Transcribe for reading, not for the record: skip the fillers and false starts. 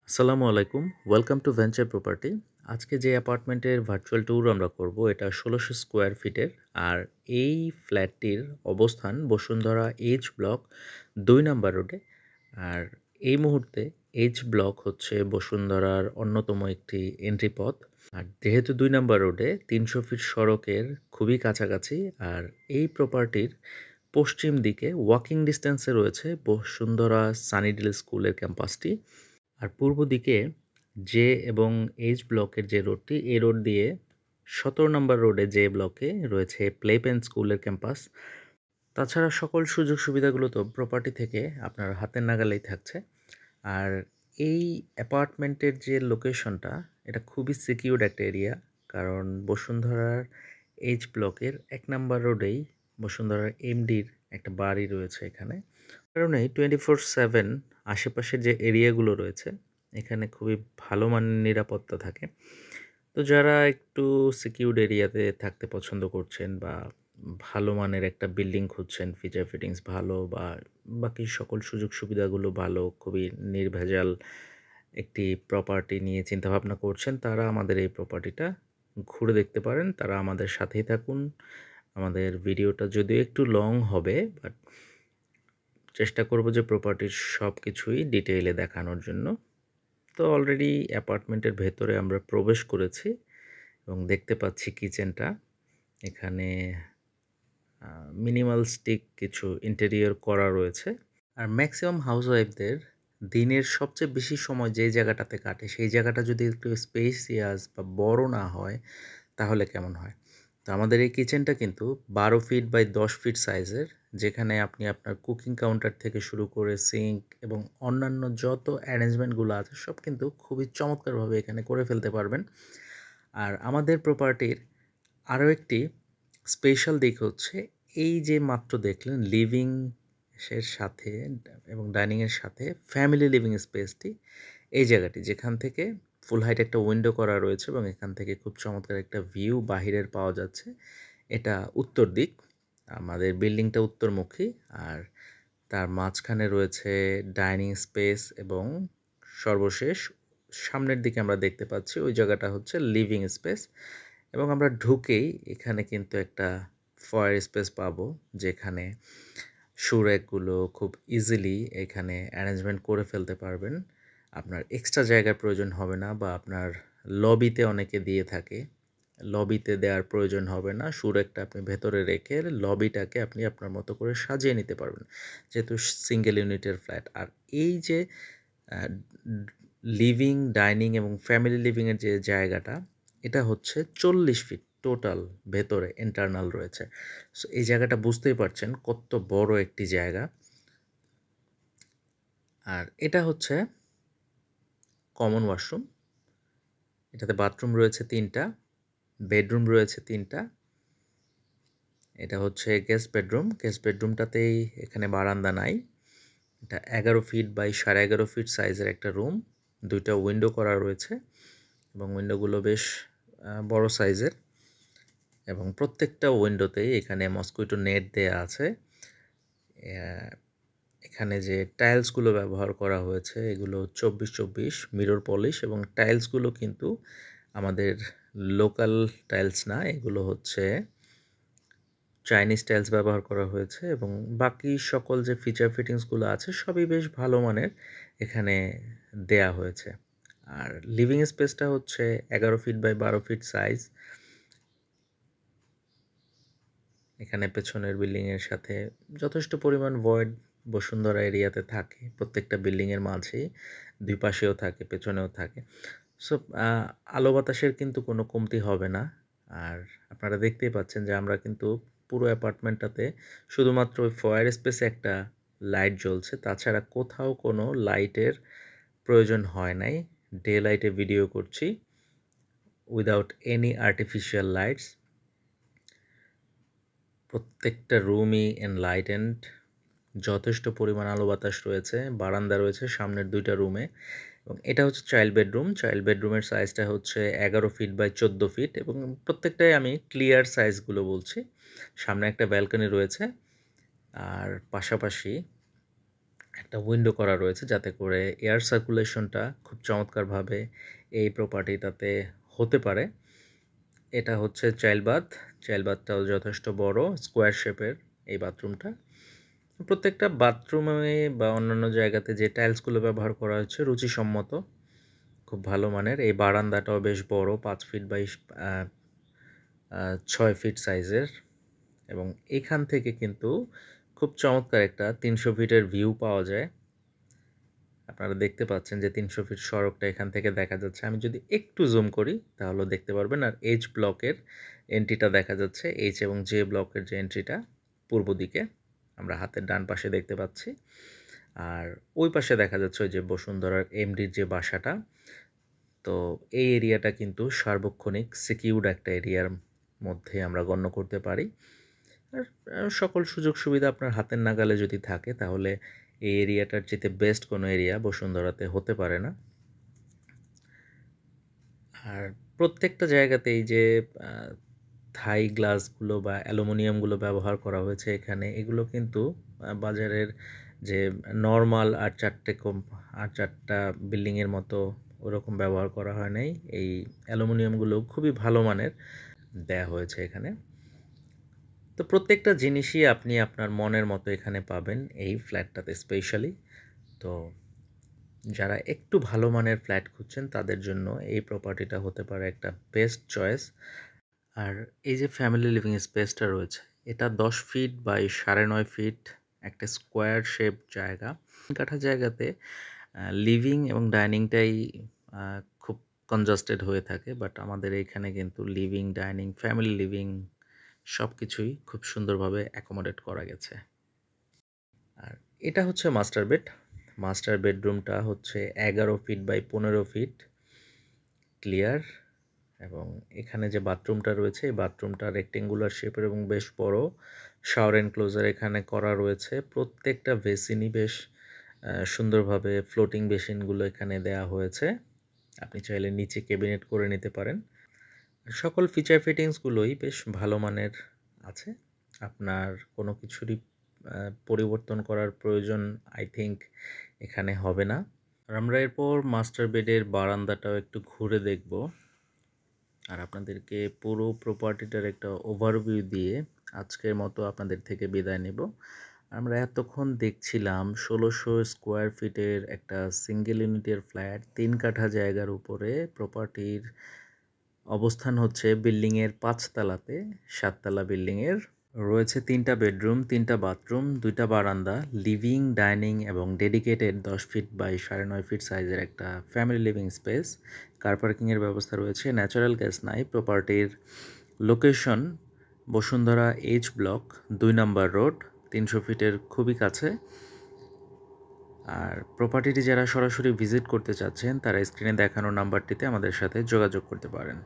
আসসালামু আলাইকুম। Welcome to venture property. আজকে যে অ্যাপার্টমেন্টের ভার্চুয়াল ট্যুর আমরা করব এটা ১৬০০ স্কোয়ার ফিটের। আর এই ফ্ল্যাটটির অবস্থান বসুন্ধরা এইচ ব্লক ২ নাম্বার রোডে। আর এই মুহূর্তে এইচ ব্লক হচ্ছে বসুন্ধরার অন্যতম একটি এন্ট্রি পথ। আর যেহেতু ২ নাম্বার রোডে ৩০০ ফিট সড়কের খুবই কাছাকাছি। আর এই প্রপার্টির পশ্চিম দিকে ওয়াকিং ডিস্টেন্সে রয়েছে বসুন্ধরা সানিডেল স্কুলের ক্যাম্পাসটি। আর পূর্ব দিকে জে এবং এইচ ব্লকের যে রোডটি, এই রোড দিয়ে ১৭ নম্বর রোডে জে ব্লকে রয়েছে প্লে পেন স্কুলের ক্যাম্পাস। তাছাড়া সকল সুযোগ সুবিধাগুলো তো প্রপার্টি থেকে আপনার হাতের নাগালেই থাকছে। আর এই অ্যাপার্টমেন্টের যে লোকেশনটা, এটা খুবই সিকিউরড একটা এরিয়া। কারণ বসুন্ধরার এইচ ব্লকের ১ নাম্বার রোডেই বসুন্ধরার এমডির একটা বাড়ি রয়েছে এখানে। কারণেই 24/7 আশেপাশের যে এরিয়াগুলো রয়েছে এখানে খুবই ভালো মানের নিরাপত্তা থাকে। তো যারা একটু সিকিউরড এরিয়াতে থাকতে পছন্দ করছেন বা ভালো মানের একটা বিল্ডিং খুঁজছেন, ফিচার ফিটিংস ভালো বা বাকি সকল সুযোগ সুবিধাগুলো ভালো, খুবই নির্ভেজাল একটি প্রপার্টি নিয়ে চিন্তাভাবনা করছেন, তারা আমাদের এই প্রপার্টিটা ঘুরে দেখতে পারেন। তারা আমাদের সাথেই থাকুন। আমাদের ভিডিওটা যদিও একটু লং হবে, বাট চেষ্টা করব যে প্রপার্টির সব কিছুই ডিটেইলে দেখানোর জন্য। তো অলরেডি অ্যাপার্টমেন্টের ভেতরে আমরা প্রবেশ করেছি এবং দেখতে পাচ্ছি কিচেনটা। এখানে মিনিমালিস্টিক কিছু ইন্টেরিয়র করা রয়েছে। আর ম্যাক্সিমাম হাউসওয়াইফদের দিনের সবচেয়ে বেশি সময় যে জায়গাটাতে কাটে, সেই জায়গাটা যদি একটু স্পেসিয়াস বা বড় না হয়, তাহলে কেমন হয়? তো আমাদের এই কিচেনটা কিন্তু ১২ ফিট বাই ১০ ফিট সাইজের, যেখানে আপনি আপনার কুকিং কাউন্টার থেকে শুরু করে সিঙ্ক এবং অন্যান্য যত অ্যারেঞ্জমেন্টগুলো আছে সব কিন্তু খুবই চমৎকারভাবে এখানে করে ফেলতে পারবেন। আর আমাদের প্রপার্টির আরও একটি স্পেশাল দিক হচ্ছে, এই যে মাত্র দেখলেন লিভিং এর সাথে এবং ডাইনিংয়ের সাথে ফ্যামিলি লিভিং স্পেসটি, এই জায়গাটি যেখান থেকে ফুল হাইট একটা উইন্ডো করা রয়েছে এবং এখান থেকে খুব চমৎকার একটা ভিউ বাহিরের পাওয়া যাচ্ছে। এটা উত্তর দিক, আমাদের বিল্ডিংটা উত্তরমুখী। আর তার মাঝখানে রয়েছে ডাইনিং স্পেস এবং সর্বশেষ সামনের দিকে আমরা দেখতে পাচ্ছি ওই জায়গাটা হচ্ছে লিভিং স্পেস। এবং আমরা ঢুকেই এখানে কিন্তু একটা ফয়ার স্পেস পাবো, যেখানে শু র্যাকগুলো খুব ইজিলি এখানে অ্যারেঞ্জমেন্ট করে ফেলতে পারবেন। আপনার এক্সট্রা জায়গার প্রয়োজন হবে না, বা আপনার লবিতে অনেকে দিয়ে থাকে, লবিতে দেওয়ার প্রয়োজন হবে না। শু র্যাকটা আপনি ভেতরে রেখে লবিটাকে আপনি আপনার মতো করে সাজিয়ে নিতে পারবেন, যেহেতু সিঙ্গেল ইউনিটের ফ্ল্যাট। আর এই যে লিভিং, ডাইনিং এবং ফ্যামিলি লিভিংয়ের যে জায়গাটা, এটা হচ্ছে 40 ফিট টোটাল ভেতরে ইন্টারনাল রয়েছে। সো এই জায়গাটা বুঝতেই পারছেন কত বড় একটি জায়গা। আর এটা হচ্ছে কমন ওয়াশরুম। এটাতে বাথরুম রয়েছে ৩টা, বেডরুম রয়েছে ৩টা। এটা হচ্ছে গেস্ট বেডরুম। গেস্ট বেডরুমটাতেই এখানে বারান্দা নাই। এটা ১১ ফিট বাই ১১.৫ ফিট সাইজের একটা রুম। ২টা উইন্ডো করা রয়েছে এবং উইন্ডোগুলো বেশ বড় সাইজের, এবং প্রত্যেকটা উইন্ডোতেই এখানে মসকুইটো নেট দেয়া আছে। এখানে যে টাইলসগুলো ব্যবহার করা হয়েছে এগুলো ২৪/২৪ মিরর পলিশ, এবং টাইলসগুলো কিন্তু আমাদের লোকাল টাইলস না, এগুলো হচ্ছে চাইনিজ টাইলস ব্যবহার করা হয়েছে। এবং বাকি সকল যে ফিচার ফিটিংসগুলো আছে সবই বেশ ভালো মানের এখানে দেয়া হয়েছে। আর লিভিং স্পেসটা হচ্ছে ১১ ফিট বাই ১২ ফিট সাইজ। এখানে পেছনের বিল্ডিংয়ের সাথে যথেষ্ট পরিমাণ ভয়েড বসুন্ধরা এরিয়াতে থাকে, প্রত্যেকটা বিল্ডিংয়ের মাঝেই, দুই পাশেও থাকে, পেছনেও থাকে। সো আলো বাতাসের কিন্তু কোনো কমতি হবে না। আর আপনারা দেখতেই পাচ্ছেন যে আমরা কিন্তু পুরো অ্যাপার্টমেন্টটাতে শুধুমাত্র ওই ফয়ার স্পেসে একটা লাইট জ্বলছে, তাছাড়া কোথাও কোনো লাইটের প্রয়োজন হয় নাই। ডে লাইটে ভিডিও করছি উইদাউট এনি আর্টিফিশিয়াল লাইটস। প্রত্যেকটা রুমই এনলাইটেন্ড, যথেষ্ট পরিমাণ আলো বাতাস রয়েছে। বারান্দা রয়েছে সামনের 2টা রুমে। এবং এটা হচ্ছে চাইল্ড বেডরুম। চাইল্ড বেডরুমের সাইজটা হচ্ছে ১১ ফিট বাই ১৪ ফিট, এবং প্রত্যেকটাই আমি ক্লিয়ার সাইজগুলো বলছি। সামনে একটা ব্যালকনি রয়েছে, আর পাশাপাশি একটা উইন্ডো করা রয়েছে যাতে করে এয়ার সার্কুলেশনটা খুব চমৎকারভাবে এই প্রপার্টিটাতে হতে পারে। এটা হচ্ছে চাইল্ড বাথটাও যথেষ্ট বড়, স্কোয়ার শেপের এই বাথরুমটা। প্রত্যেকটা বাথরুমে বা অন্যান্য জায়গাতে যে টাইলসগুলো ব্যবহার করা হচ্ছে রুচিসম্মত, খুব ভালো মানের। এই বারান্দাটাও বেশ বড়, 5 ফিট বাই 6 ফিট সাইজের, এবং এখান থেকে কিন্তু খুব চমৎকার একটা 300 ফিটের ভিউ পাওয়া যায়। আপনারা দেখতে পাচ্ছেন যে 300 ফিট সড়কটা এখান থেকে দেখা যাচ্ছে। আমি যদি একটু জুম করি তাহলেও দেখতে পারবেন। আর এইচ ব্লকের এন্ট্রিটা দেখা যাচ্ছে, এইচ এবং জে ব্লকের যে এন্ট্রিটা পূর্ব দিকে আমরা হাতের ডান পাশে দেখতে পাচ্ছি। আর ওই পাশে দেখা যাচ্ছে ওই যে বসুন্ধরার এমডির যে বাসাটা। তো এই এরিয়াটা কিন্তু সার্বক্ষণিক সিকিউরড একটা এরিয়ার মধ্যে আমরা গণ্য করতে পারি। আর সকল সুযোগ সুবিধা আপনার হাতের নাগালে যদি থাকে তাহলে এই এরিয়াটার চেয়ে বেস্ট কোনো এরিয়া বসুন্ধরাতে হতে পারে না। আর প্রত্যেকটা জায়গাতে এই যে থাই গ্লাসগুলো বা অ্যালুমিনিয়ামগুলো ব্যবহার করা হয়েছে এখানে, এগুলো কিন্তু বাজারের যে নর্মাল আর চারটা বিল্ডিংয়ের মতো ওরকম ব্যবহার করা হয় নাই। এই অ্যালুমিনিয়ামগুলো খুবই ভালো মানের দেয়া হয়েছে এখানে। তো প্রত্যেকটা জিনিসই আপনি আপনার মনের মতো এখানে পাবেন এই ফ্ল্যাটটাতে স্পেশালি। তো যারা একটু ভালো মানের ফ্ল্যাট খুঁজছেন তাদের জন্য এই প্রপার্টিটা হতে পারে একটা বেস্ট চয়েস। আর এই যে ফ্যামিলি লিভিং স্পেসটা রয়েছে, এটা 10 ফিট বাই 9.5 ফিট একটা স্কোয়ার শেপ জায়গা। 3 কাঠা জায়গাতে লিভিং এবং ডাইনিংটাই খুব কনজাস্টেড হয়ে থাকে, বাট আমাদের এইখানে কিন্তু লিভিং, ডাইনিং, ফ্যামিলি লিভিং সব কিছুই খুব সুন্দরভাবে অ্যাকোমোডেট করা গেছে। আর এটা হচ্ছে মাস্টার বেডরুমটা হচ্ছে 11 ফিট বাই 15 ফিট ক্লিয়ার, এবং এখানে যে বাথরুমটা রয়েছে এই বাথরুমটা রেক্টেঙ্গুলার শেপের এবং বেশ বড়। শাওয়ার এনক্লোজার এখানে করা রয়েছে। প্রত্যেকটা বেসিনই বেশ সুন্দরভাবে ফ্লোটিং বেসিনগুলো এখানে দেয়া হয়েছে। আপনি চাইলে নিচে ক্যাবিনেট করে নিতে পারেন। সকল ফিচার ফিটিংসগুলোই বেশ ভালো মানের আছে। আপনার কোনো কিছুরই পরিবর্তন করার প্রয়োজন আই থিঙ্ক এখানে হবে না। আর আমরা এরপর মাস্টার বেডের বারান্দাটাও একটু ঘুরে দেখব আর আপনাদেরকে পুরো প্রপার্টিটার একটা ওভারভিউ দিয়ে আজকের মতো আপনাদের থেকে বিদায় নেব। আমরা এতক্ষণ দেখছিলাম 1600 স্কোয়ার ফিটের একটা সিঙ্গেল ইউনিটের ফ্ল্যাট, 3 কাঠা জায়গার উপরে। প্রপার্টির অবস্থান হচ্ছে বিল্ডিংয়ের 5 তলাতে, 7 তলা বিল্ডিংয়ের। রয়েছে 3টা বেডরুম, 3টা বাথরুম, 2টা বারান্দা, লিভিং, ডাইনিং এবং ডেডিকেটেড 10 ফিট বাই 9.5 ফিট সাইজের একটা ফ্যামিলি লিভিং স্পেস। কার পার্কিংয়ের ব্যবস্থা রয়েছে, ন্যাচারাল গ্যাস নাই। প্রপার্টির লোকেশন বসুন্ধরা এইচ ব্লক 2 নম্বর রোড, 300 ফিটের খুবই কাছে। আর প্রপার্টিটি যারা সরাসরি ভিজিট করতে চাচ্ছেন তারা স্ক্রিনে দেখানো নাম্বারটিতে আমাদের সাথে যোগাযোগ করতে পারেন।